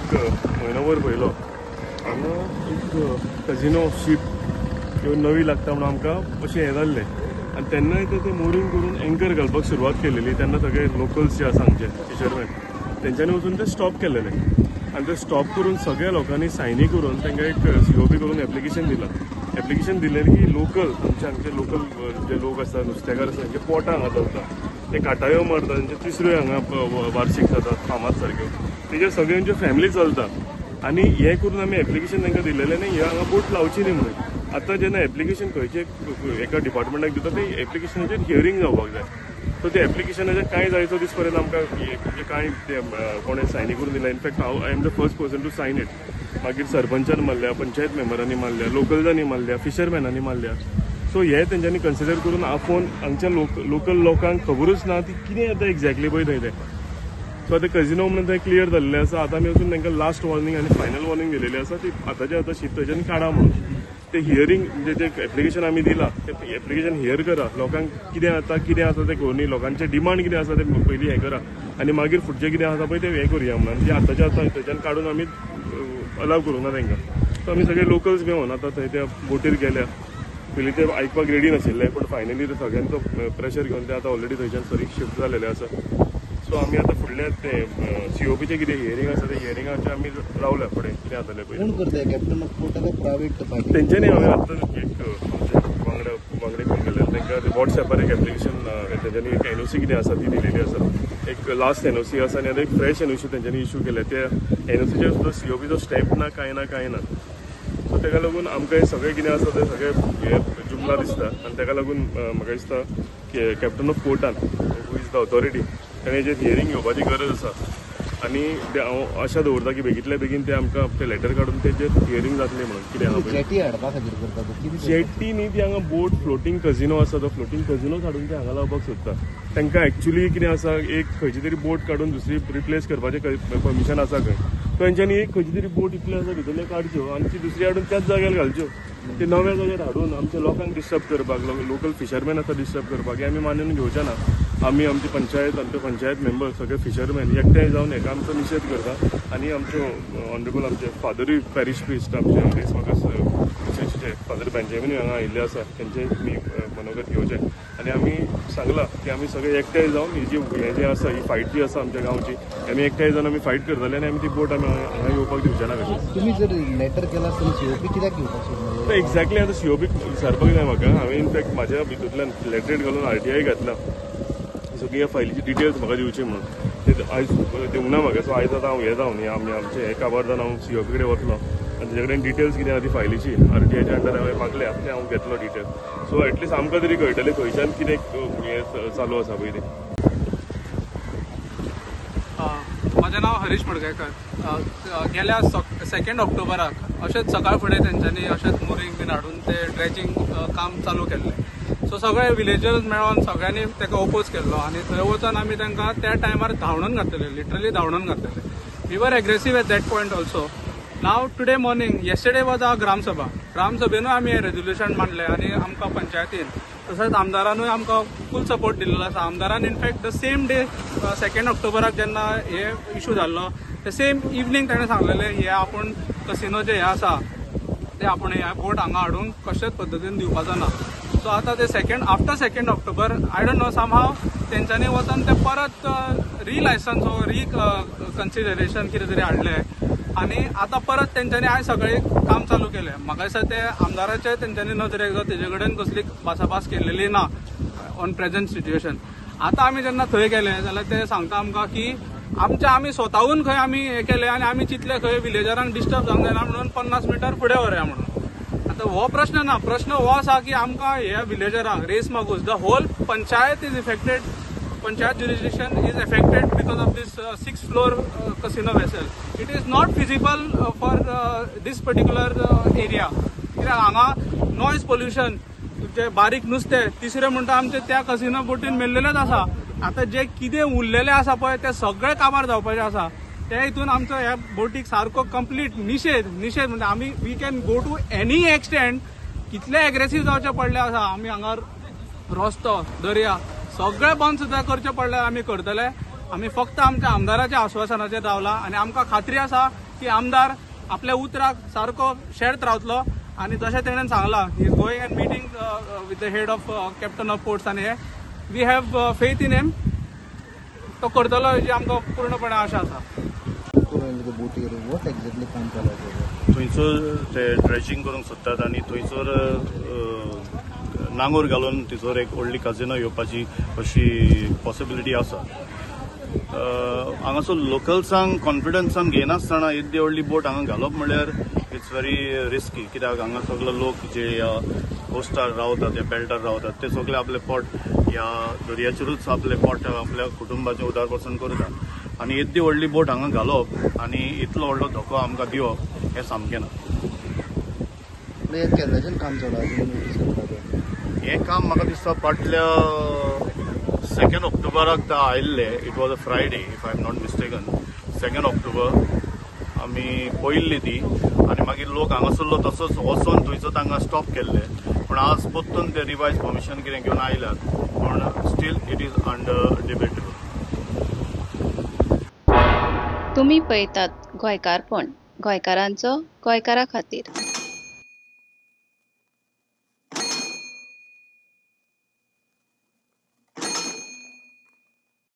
एक म्हयनोभर पयलो हांगा एक कजिनो शीप ह्यो नवी लागता म्हणून आमकां अशें हें जाल्लें आनी तेन्नाय ते मोरींग करून एंकर घालपाक सुरवात केलेली तेन्ना सगळे लोकल्स जे आसा हांगचे फिशरमॅन तेंच्यांनी वचून ते स्टॉप केलेले आनी ते स्टॉप करून सगळ्या लोकांनी सायनी करून तांकां एक COP करून एप्लिकेशन दिलां. एप्लिकेशन दिलें की लोकल हांगचे लोकल जे लोक आसता नुस्तेकार आसा तांचे पोटां हांगा दवरता ते काटायो मारता तांचे तिसऱ्यो हांगा वार्षिक जातात फामाद सारक्यो तेजेर सगळ्यांच्यो फॅमिली चलता आनी हें करून आमी एप्लिकेशन तांकां दिलेलें न्ही हे हांगा बोट लावची न्ही म्हणून. आतां जेन्ना एप्लिकेशन खंयचे एका डिपार्टमेंटाक दिता ते एप्लिकेशनाचेर हियरींग जावपाक जाय सो ते एप्लिकेशनाचेर कांय जायतो दीस पर्यंत आमकां म्हणजे कांय ते कोणें सायनी करून दिला. इनफॅक्ट हांव I am the first person to sign it. मागीर सरपंचान मारल्या पंचायत मेंबरांनी मारल्या लोकल्सांनी मारल्या फिशरमॅनांनी मारल्या. सो हे तेंच्यांनी कन्सिडर करून आफोन हांगच्या लोकल लोकांक खबरूच ना ती कितें जाता एक्झॅक्टली पळय थंय ते. सो आतां कजिनो म्हणून थंय क्लियर जाल्लें आसा. आतां आमी वचून तांकां लास्ट वॉर्निंग आनी फायनल वॉर्निंग दिलेली आसा ती आतांच्या आतां शीप थंयच्यान काडा म्हणून. ते हियरींग म्हणजे जे एप्लिकेशन आमी दिलां ते एप्लिकेशन हियर करा लोकांक कितें आसा ते घेवनी लोकांचे डिमांड कितें आसा ते पयलीं हें करा आनी मागीर फुडचें कितें आसा पळय तें हें करुया म्हणून ते आतांच्या आतां थंयच्यान काडून आमी अलाव करूंक ना तांकां. सो आमी सगळे लोकल्स घेवन आतां थंय त्या बोटीर गेल्या. पयलीं ते आयकपाक रेडी नाशिल्ले पूण फायनली ते सगळ्यांचो प्रेशर घेवन ते आतां ऑलरेडी थंयच्यान सरी शिफ्ट जालेले आसा. सो आमी आतां फुडले ते COPचें कितें हियरींग आसा ते हियरिंगाचें आमी रावल्या फुडें कितें जातलें पळय. कोण करता कॅप्टन ऑफ पोर्ट काय प्रायव्हेट पार्टी तेंच्यांनी हांवें आतां एक वांगडे फोन केले तांकां वॉट्सॅपार एक एप्लिकेशन तेंच्यांनी एक NOC कितें आसा ती दिलेली आसा. एक लास्ट NOC आसा आनी आतां एक फ्रेश NOC तेंच्यांनी इशू केले. त्या NOCचेर सुद्दां COPचो स्टॅम्प ना कांय ना. सो ताका लागून आमकां हे सगळें कितें आसा तें सगळें हे जुमला दिसता आनी ताका लागून म्हाका दिसता की कॅप्टन ऑफ पोर्टान हू इज द ऑथॉरिटी ताणें हेजेर हियरींग घेवपाची गरज आसा. आनी हांव आशा दवरता की बेगींतल्या बेगीन ते आमकां ते लेटर काडून तेजेर हियरींग जातलें म्हणून. कितें आहा पळय जेटी हाडपा खातीर करता जेटी न्ही ती हांगा बोट फ्लोटींग कजिनो आसा तो फ्लोटींग कजिनोच हाडून ते हांगा लावपाक सोदता. तांकां एक्चुली कितें आसा एक खंयची तरी बोट काडून दुसरी रिप्लेस करपाचें परमिशन आसा खंय. तेंच्यांनी एक खंयची तरी बोट इतल्यो आसा भितरल्यो काडच्यो आनी ती दुसरी हाडून त्याच जाग्यार घालच्यो. ते नव्या जाग्यार हाडून आमच्या लोकांक डिस्टर्ब करपाक लोकल फिशरमॅन आसा डिस्टर्ब करपाक हे आमी मानून घेवचे ना. आमी आमची पंचायत मेंबर सगळे फिशरमॅन एकठांय जावन हेका आमचो निशेध करता आनी आमचो ऑनरेबल आमचे फादरूय पॅरिश प्रिस्ट आमचे रेस म्हाका फादर बेंजामिन हांगा आयिल्ले आसा तेंचे मी मनोगत घेवचें आनी आमी सांगलां की आमी सगळे एकठांय जावन ही जी आसा ही फायट जी आसा आमच्या गांवची आमी एकठांय जावन आमी फायट करतले आनी आमी ती बोट आमी हांगा येवपाक दिवचे ना कशें. तुम्ही जर लेटर केला आसतना COP कित्याक घेवपाक सोदना? एक्झॅक्टली आतां COP विचारपाक जाय म्हाका. हांवें इनफॅक्ट म्हाज्या भितूंतल्यान लेटरेट घालून RTI घातला सगळी ह्या फायलीची डिटेल्स म्हाका दिवची म्हणून. ते आयज दिवंक ना म्हाका. सो आयज आतां हांव हे जावन आमचे हे काबार जावन हांव COP कडेन वतलो आनी तेजे कडेन डिटेल्स कितें आहा ती फायलीची RTIच्या अंडर हांवें मागल्या ते हांव घेतलो डिटेल्स. सो एटलिस्ट आमकां तरी कळटलें खंयच्यान कितें हें चालू आसा पळय तें. म्हजें नांव हरीश मडगयकर. गेल्या 2 ऑक्टोबराक अशेंच सकाळ फुडें तेंच्यांनी अशेंच मोरींग बीन हाडून ते ड्रेजिंग काम चालू केल्लें. सो सगळे विलेजर्स मेळोन सगळ्यांनी ताका ओपोज केल्लो आनी थंय वचून आमी तांकां त्या टायमार धांवणोन घातलेले लिटरली धांवणोन घातलेले. We were aggressive at that point also. Now today morning yesterday was our ग्रामसभेनूय आमी हें रेजोल्युशन मांडलें आनी आमकां पंचायतीन तशेंच आमदारानूय आमकां फूल सपोर्ट दिल्लो आसा. आमदारान इनफॅक्ट द सेम डे 2 ऑक्टोबराक जेन्ना हे इशू जाल्लो ते सेम इवनिंग ताणें सांगलेलें हे आपूण कसिनोचे हे आसा ते आपूण ह्या बोट हांगा हाडून कशेच पद्दतीन दिवपाचो ना. सो आतां ते after 2 October I don't know somehow तेंच्यांनी वचून ते परत रिलायसन्स कन्सिडरेशन कितें तरी हाडलें आनी आतां परत तेंच्यांनी आयज सगळें काम चालू केलें. म्हाका दिसता ते आमदाराचे तेंच्यांनी नदरेक जो तेजे कडेन कसली भासाभास केल्लेली ना ऑन प्रेझेंट सिच्युएशन. आतां आमी जेन्ना थंय गेले जाल्यार ते सांगता आमकां की आमी स्वताहून खंय आमी हें केलें आनी आमी चिंतले खंय विलेजरांक डिस्टर्ब जावंक जायना म्हणून 50 मिटर फुडें व्हरया म्हणून. आतां हो प्रश्न ना. प्रश्न हो आसा की आमकां ह्या विलेजरांक रेस मागूस the whole panchayat is affected. Panchayat jurisdiction is affected because of this 6th floor casino vessel. It is not feasible for this particular area. कित्याक हांगा नॉयज पोल्युशन जे बारीक नुस्तें तिसरें म्हणटा आमचे त्या कसिनो बोटीन मेल्लेलेच आसा. आतां जे कितें उरलेलें आसा पळय ते सगळें काबार जावपाचें आसा. ते हितून आमचो ह्या बोटीक सारको कंप्लीट निशेध म्हणजे आमी we can go to any extent. कितले एग्रेसीव जावचे पडले आसा. आमी हांगा रस्तो दर्या सगळें बंद सुद्दां करचें पडल्यार आमी करतले. आमी फक्त आमच्या आमदाराच्या आश्वासनाचेर रावला आनी आमकां खात्री आसा की आमदार आपल्या उतराक सारको शेर्त रावतलो आणि जशें तेणें सांगलां he is going and meeting with the head of captain of ports आनी हे we have faith in him तो करतलो हेजी आमकां पूर्णपणे आशा आसा. बोटीर वॉट एक्झॅक्टली काम चालू थंयसर ते ड्रेजिंग करूंक सोदतात आनी थंयसर नांगोर घालून थंयसर एक व्हडली काजिनो येवपाची अशी पॉसिबिलिटी आसा. हांगासर लोकल्सांक कॉन्फिडन्सान घेयनासतना येदी व्हडली बोट हांगा घालप म्हणल्यार इट्स व्हेरी रिस्की. कित्याक हांगा सगळे लोक जे ह्या कोस्टार रावतात या बेल्टार रावतात ते सगळे आपले पोट ह्या दर्याचेरूच आपले पोट आपल्या कुटुंबाचें उदारपासून करतात आनी येदी व्हडली बोट हांगा घालप आनी इतलो व्हडलो धोको आमकां दिवप हें सामकें ना. केन्नाच्यान काम चालू आसा हें काम म्हाका दिसता फाटल्या 2 ऑक्टोबराक आयिल्ले. It was a Friday if I am not mistaken. 2 October आमी पळयल्ली ती आनी मागीर लोक हांगासरलो तसोच वचोन थंयसर तांकां स्टॉप केल्ले. पूण आज परतून ते रिवायज परमिशन कितें घेवन आयल्यात पूण still it is under debatable. तुम्ही पळयतात गोंयकारपण, गोंयकारांचो गोंयकारा खातीर.